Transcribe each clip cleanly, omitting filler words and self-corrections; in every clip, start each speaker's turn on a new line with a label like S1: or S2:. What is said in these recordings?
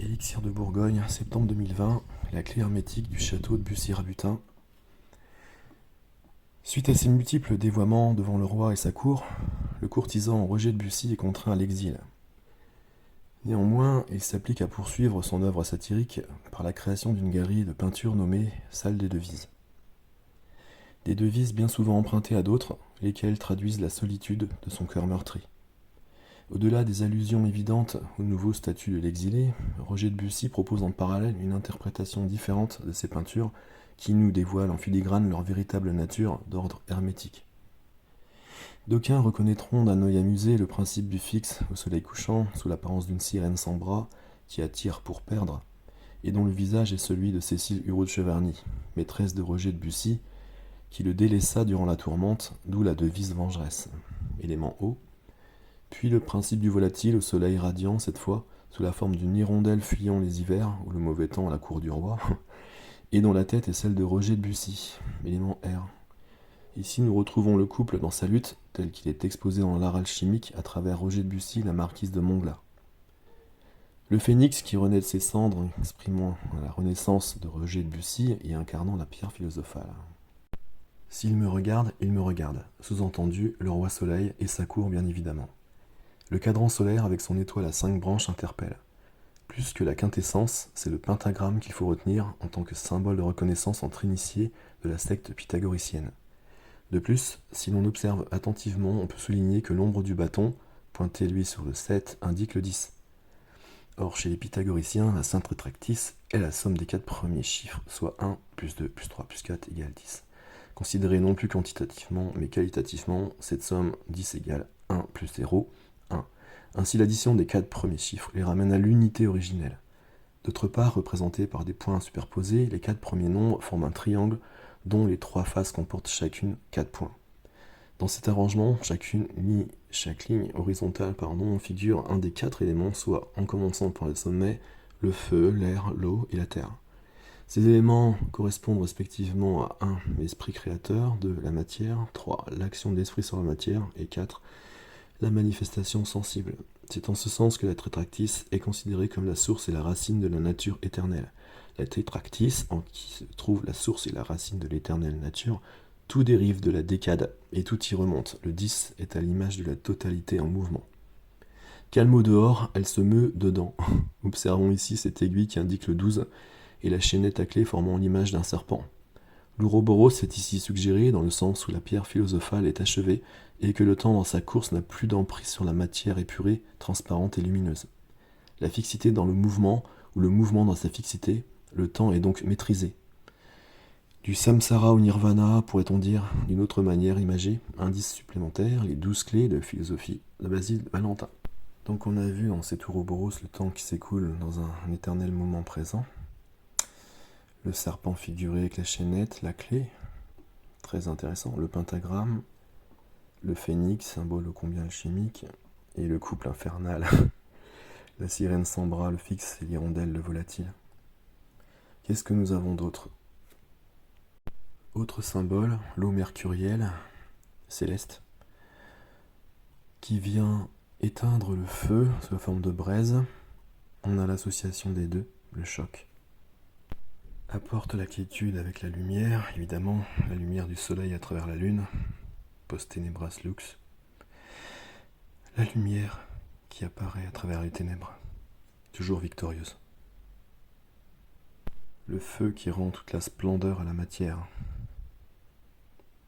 S1: Élixir de Bourgogne, septembre 2020, la clé hermétique du château de Bussy-Rabutin. Suite à ses multiples dévoiements devant le roi et sa cour, le courtisan Roger de Bussy est contraint à l'exil. Néanmoins, il s'applique à poursuivre son œuvre satirique par la création d'une galerie de peinture nommée Salle des Devises. Des devises bien souvent empruntées à d'autres, lesquelles traduisent la solitude de son cœur meurtri. Au-delà des allusions évidentes au nouveau statut de l'exilé, Roger de Bussy propose en parallèle une interprétation différente de ces peintures qui nous dévoilent en filigrane leur véritable nature d'ordre hermétique. D'aucuns reconnaîtront d'un œil amusé le principe du fixe au soleil couchant, sous l'apparence d'une sirène sans bras qui attire pour perdre, et dont le visage est celui de Cécile Hurault de Cheverny, maîtresse de Roger de Bussy, qui le délaissa durant la tourmente, d'où la devise vengeresse. Élément haut. Puis le principe du volatile au soleil radiant, cette fois, sous la forme d'une hirondelle fuyant les hivers ou le mauvais temps à la cour du roi, et dont la tête est celle de Roger de Bussy, élément R. Ici nous retrouvons le couple dans sa lutte, tel qu'il est exposé dans l'art alchimique à travers Roger de Bussy, la marquise de Montglat. Le phénix qui renaît de ses cendres, exprimant la renaissance de Roger de Bussy et incarnant la pierre philosophale. S'il me regarde, il me regarde. Sous-entendu, le roi soleil et sa cour bien évidemment. Le cadran solaire avec son étoile à 5 branches interpelle. Plus que la quintessence, c'est le pentagramme qu'il faut retenir en tant que symbole de reconnaissance entre initiés de la secte pythagoricienne. De plus, si l'on observe attentivement, on peut souligner que l'ombre du bâton, pointé lui sur le 7, indique le 10. Or, chez les pythagoriciens, la sainte rétractrice est la somme des 4 premiers chiffres, soit 1, plus 2, plus 3, plus 4 égale 10. Considérée non plus quantitativement, mais qualitativement, cette somme 10 égale 1 plus 0, 1. Ainsi l'addition des 4 premiers chiffres les ramène à l'unité originelle. D'autre part, représentés par des points superposés, les 4 premiers nombres forment un triangle dont les 3 faces comportent chacune 4 points. Dans cet arrangement, chaque ligne horizontale figure un des 4 éléments, soit en commençant par le sommet, le feu, l'air, l'eau et la terre. Ces éléments correspondent respectivement à 1. L'esprit créateur, 2. La matière, 3. L'action de l'esprit sur la matière, et 4. La manifestation sensible. C'est en ce sens que la tétractice est considérée comme la source et la racine de la nature éternelle. La tétractice, en qui se trouve la source et la racine de l'éternelle nature, tout dérive de la décade et tout y remonte. Le 10 est à l'image de la totalité en mouvement. Calme au dehors, elle se meut dedans. Observons ici cette aiguille qui indique le 12 et la chaînette à clé formant l'image d'un serpent. L'ouroboros est ici suggéré dans le sens où la pierre philosophale est achevée et que le temps dans sa course n'a plus d'emprise sur la matière épurée, transparente et lumineuse. La fixité dans le mouvement, ou le mouvement dans sa fixité, le temps est donc maîtrisé. Du samsara au nirvana, pourrait-on dire, d'une autre manière imagée, indice supplémentaire, les 12 clés de philosophie de Basile Valentin. Donc on a vu dans cet ouroboros le temps qui s'écoule dans un éternel moment présent. Le serpent figuré avec la chaînette, la clé, très intéressant, le pentagramme, le phénix, symbole ô combien alchimique, et le couple infernal, la sirène sans bras, le fixe et l'hirondelle, le volatile. Qu'est-ce que nous avons d'autre ? Autre symbole, l'eau mercurielle, céleste, qui vient éteindre le feu sous la forme de braise. On a l'association des deux, le choc. Apporte la quiétude avec la lumière, évidemment, la lumière du soleil à travers la lune, post tenebras lux. La lumière qui apparaît à travers les ténèbres, toujours victorieuse. Le feu qui rend toute la splendeur à la matière,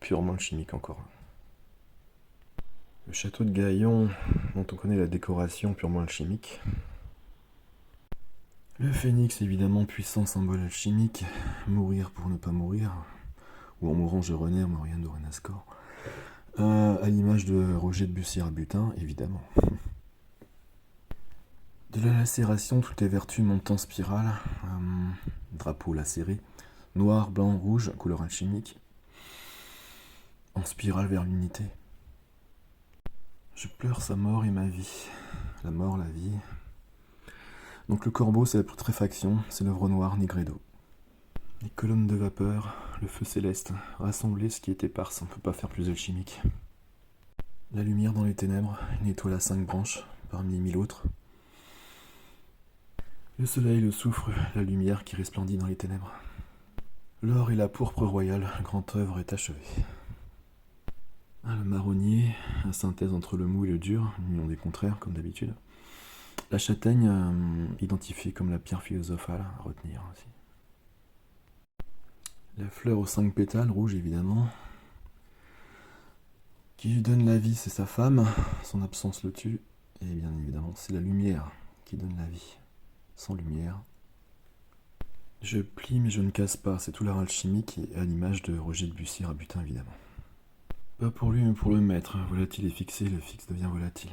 S1: purement chimique encore. Le château de Gaillon, dont on connaît la décoration purement alchimique. Le phénix, évidemment, puissant symbole alchimique, mourir pour ne pas mourir, ou en mourant je renais, Maurienne de Renascor, à l'image de Roger de Bussy-Rabutin, évidemment. De la lacération, toutes les vertus montent en spirale, drapeau lacéré, noir, blanc, rouge, couleur alchimique, en spirale vers l'unité. Je pleure sa mort et ma vie, la mort, la vie. Donc le corbeau, c'est la putréfaction, c'est l'œuvre noire Nigredo. Les colonnes de vapeur, le feu céleste, rassembler ce qui est éparse, on ne peut pas faire plus alchimique. La lumière dans les ténèbres, une étoile à 5 branches, parmi 1000 autres. Le soleil, le soufre, la lumière qui resplendit dans les ténèbres. L'or et la pourpre royale, la grande œuvre est achevée. Le marronnier, la synthèse entre le mou et le dur, l'union des contraires comme d'habitude. La châtaigne, identifiée comme la pierre philosophale à retenir aussi. La fleur aux 5 pétales, rouge évidemment. Qui lui donne la vie, c'est sa femme, son absence le tue. Et bien évidemment, c'est la lumière qui donne la vie. Sans lumière. Je plie mais je ne casse pas, c'est tout l'art alchimique et à l'image de Roger de Bussy-Rabutin évidemment. Pas pour lui mais pour le maître, volatile est fixé, le fixe devient volatile.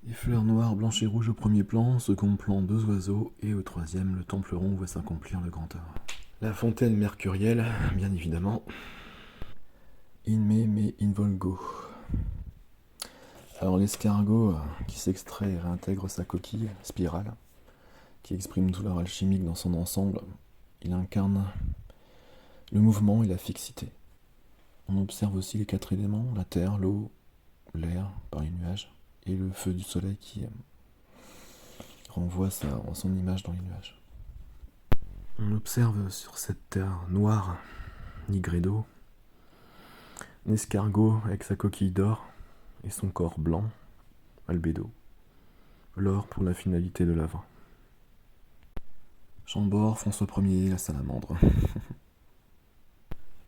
S1: Les fleurs noires, blanches et rouges au premier plan, second plan 2 oiseaux, et au troisième, le temple rond voit s'accomplir le grand œuvre. La fontaine mercurielle, bien évidemment. In me me in volgo. Alors l'escargot qui s'extrait et réintègre sa coquille spirale, qui exprime tout l'art alchimique dans son ensemble, il incarne le mouvement et la fixité. On observe aussi les 4 éléments, la terre, l'eau, l'air par les nuages, et le feu du soleil qui renvoie son image dans les nuages. On observe sur cette terre noire, nigrée d'eau, un escargot avec sa coquille d'or et son corps blanc, albédo. L'or pour la finalité de l'œuvre. Chambord, François Ier, la salamandre.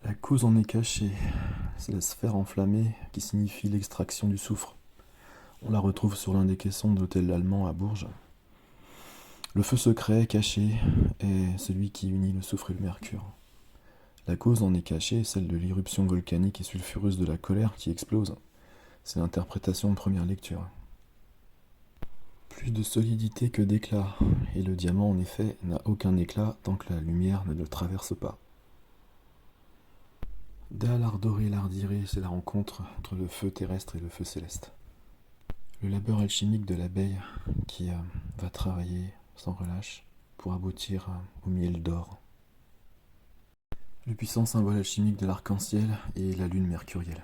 S1: La cause en est cachée, c'est la sphère enflammée qui signifie l'extraction du soufre. On la retrouve sur l'un des caissons de l'hôtel allemand à Bourges. Le feu secret, caché, est celui qui unit le soufre et le mercure. La cause en est cachée, celle de l'irruption volcanique et sulfureuse de la colère qui explose. C'est l'interprétation de première lecture. Plus de solidité que d'éclat, et le diamant en effet n'a aucun éclat tant que la lumière ne le traverse pas. Dal ardoré l'ardiré, c'est la rencontre entre le feu terrestre et le feu céleste. Le labeur alchimique de l'abeille qui va travailler sans relâche pour aboutir au miel d'or. Le puissant symbole alchimique de l'arc-en-ciel et la lune mercurielle.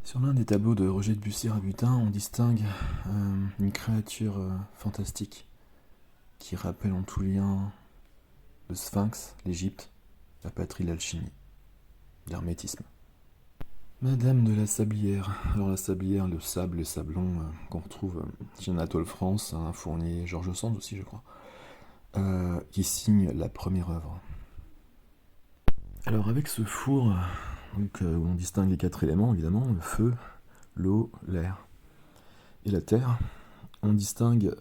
S1: Sur l'un des tableaux de Roger de Bussy-Rabutin, on distingue une créature fantastique qui rappelle en tout lien le Sphinx, l'Égypte, la patrie de l'alchimie, l'hermétisme. Madame de la Sablière. Alors la Sablière, le sable, les sablons qu'on retrouve chez Anatole France, un Fournier, Georges Sand aussi je crois, qui signe la première œuvre. Alors avec ce four, où on distingue les 4 éléments évidemment, le feu, l'eau, l'air et la terre, on distingue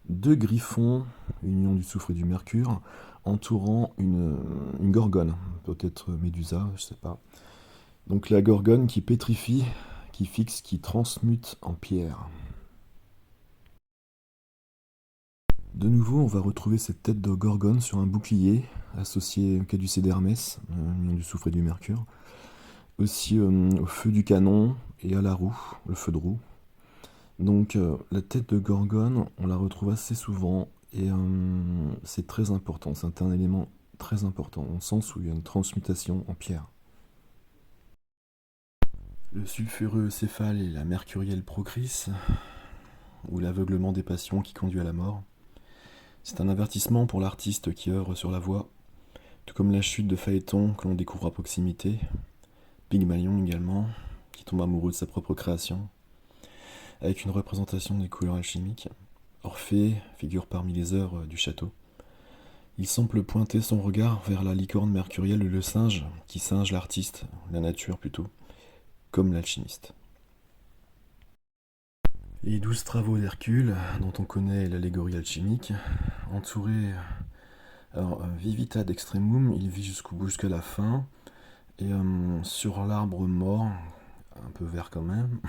S1: 2 griffons, union du soufre et du mercure, entourant une gorgone, peut-être Médusa, je sais pas. Donc la gorgone qui pétrifie, qui fixe, qui transmute en pierre. De nouveau, on va retrouver cette tête de gorgone sur un bouclier, associé au caducée d'Hermès, l'union du soufre et du mercure. Aussi au feu du canon et à la roue, le feu de roue. Donc la tête de gorgone, on la retrouve assez souvent et c'est très important, c'est un élément très important, au sens où il y a une transmutation en pierre. Le sulfureux céphale et la mercurielle procris, ou l'aveuglement des passions qui conduit à la mort. C'est un avertissement pour l'artiste qui œuvre sur la voie, tout comme la chute de Phaéton que l'on découvre à proximité, Pygmalion également, qui tombe amoureux de sa propre création, avec une représentation des couleurs alchimiques. Orphée figure parmi les œuvres du château. Il semble pointer son regard vers la licorne mercurielle ou le singe, qui singe l'artiste, la nature plutôt, comme l'alchimiste. Les 12 travaux d'Hercule, dont on connaît l'allégorie alchimique, entouré vivita d'extremum, il vit jusqu'au bout, jusqu'à la fin, et sur l'arbre mort, un peu vert quand même,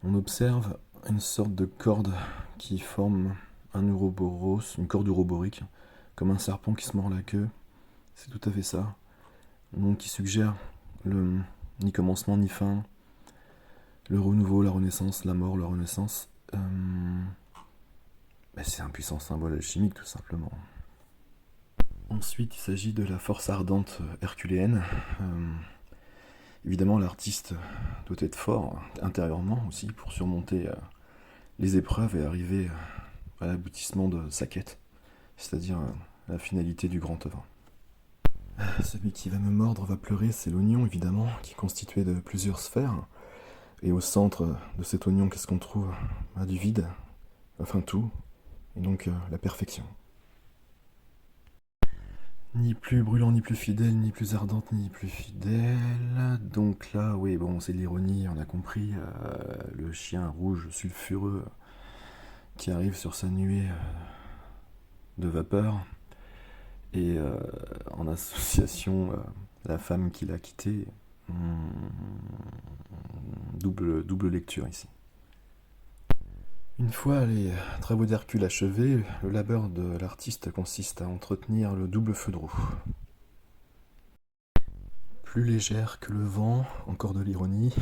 S1: on observe une sorte de corde qui forme un ouroboros, une corde uroborique, comme un serpent qui se mord la queue. C'est tout à fait ça. Donc qui suggère ni commencement ni fin, le renouveau, la renaissance, la mort, la renaissance. C'est un puissant symbole alchimique tout simplement. Ensuite, il s'agit de la force ardente herculéenne. Évidemment, l'artiste doit être fort intérieurement aussi pour surmonter les épreuves et arriver à l'aboutissement de sa quête, c'est-à-dire la finalité du grand œuvre. Celui qui va me mordre va pleurer, c'est l'oignon évidemment, qui est constitué de plusieurs sphères. Et au centre de cet oignon, qu'est-ce qu'on trouve? Du vide, enfin tout, et donc la perfection. Ni plus brûlant, ni plus fidèle, ni plus ardente, ni plus fidèle. Donc là, oui, bon, c'est l'ironie, on a compris. Le chien rouge sulfureux qui arrive sur sa nuée de vapeur. Et en association, la femme qui l'a quitté. Double lecture ici. Une fois les travaux d'Hercule achevés, le labeur de l'artiste consiste à entretenir le double feu de roue. Plus légère que le vent, encore de l'ironie.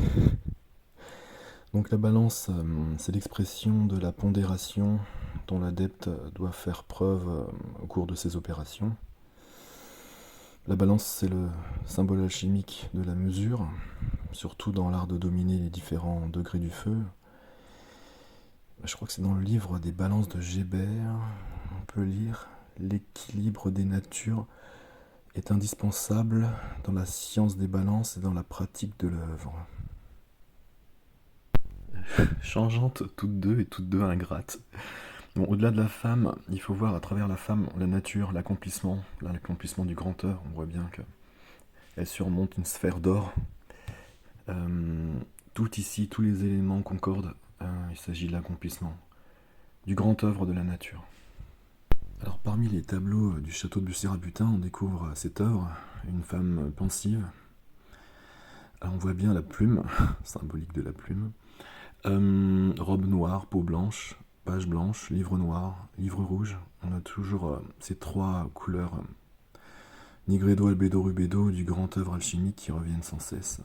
S1: Donc la balance, c'est l'expression de la pondération dont l'adepte doit faire preuve au cours de ses opérations. La balance, c'est le symbole alchimique de la mesure, surtout dans l'art de dominer les différents degrés du feu. Je crois que c'est dans le livre des balances de Gébert, on peut lire « L'équilibre des natures est indispensable dans la science des balances et dans la pratique de l'œuvre. » Changeantes toutes deux et toutes deux ingrates. Bon, au-delà de la femme, il faut voir à travers la femme la nature, l'accomplissement du grand œuvre. On voit bien qu'elle surmonte une sphère d'or. Tout ici, tous les éléments concordent. Il s'agit de l'accomplissement du grand œuvre de la nature. Alors parmi les tableaux du château de Bussy-Rabutin, on découvre cette œuvre, une femme pensive. Alors on voit bien la plume, symbolique de la plume. Robe noire, peau blanche, page blanche, livre noir, livre rouge. On a toujours ces trois couleurs nigredo, albedo, rubedo du grand œuvre alchimique qui reviennent sans cesse.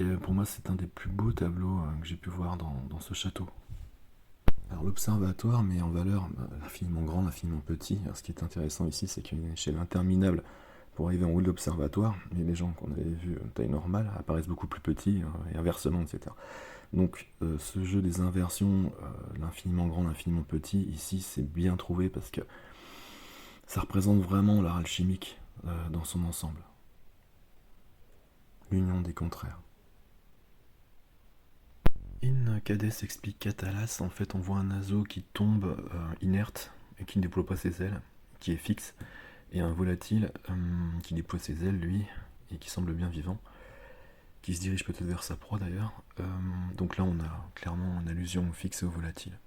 S1: Et pour moi, c'est un des plus beaux tableaux que j'ai pu voir dans ce château. Alors l'observatoire met en valeur l'infiniment grand, l'infiniment petit. Alors, ce qui est intéressant ici, c'est qu'il y a une échelle interminable pour arriver en haut de l'observatoire, mais les gens qu'on avait vus taille normale apparaissent beaucoup plus petits, et inversement, etc. Donc ce jeu des inversions, l'infiniment grand, l'infiniment petit, ici c'est bien trouvé parce que ça représente vraiment l'art alchimique dans son ensemble. L'union des contraires. In Cades explique Catalas, en fait on voit un oiseau qui tombe inerte et qui ne déploie pas ses ailes, qui est fixe, et un volatile qui déploie ses ailes lui, et qui semble bien vivant, qui se dirige peut-être vers sa proie d'ailleurs. Donc là on a clairement une allusion au fixe et au volatile.